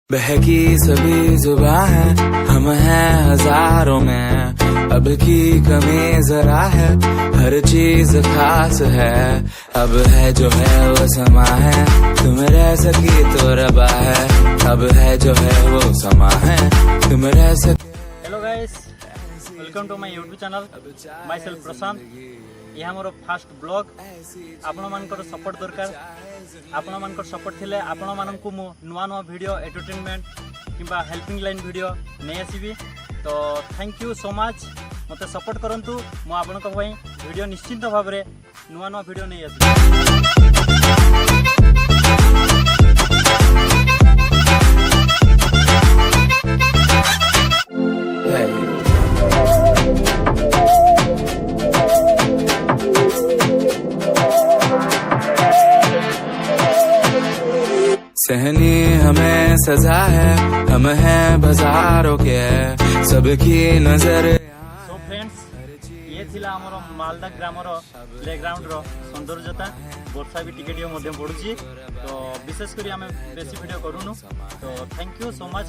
बहकी सभी जुबां है, हम हैं हजारों में, अब की कमी जरा है, हर चीज खास है, अब है जो है वो समा है, तुम रह सकी तो रबा है, अब है जो है वो समा है, तुम रह सके। Hello guys, welcome to my YouTube channel, myself Prashant. यह मोर फास्ट ब्लॉग। आपण मानकर सपोर्ट दरकार। आपण मानकर सपोर्ट थिले आपण मानकु मु नुआ नुआ वीडियो एंटरटेनमेंट किंबा हेल्पिंग लाइन वीडियो नहीं आसीबी। तो थैंक यू सो मच, मते सपोर्ट करंतु। मु आपनक पई वीडियो निश्चिंत भाव रे नुआ नुआ वीडियो नहीं आसीबी। सहनी हमें सजा है, हम हैं बाजारों के, सबकी नजर। सो फ्रेंड्स, ये थिला हमर मालदा ग्रामर प्लेग्राउंड रो सौंदर्यता। वर्षा भी टिके टिके मध्यम पड़ुची, तो विशेष करी हमें बेसी वीडियो करूनु। तो थैंक यू सो मच।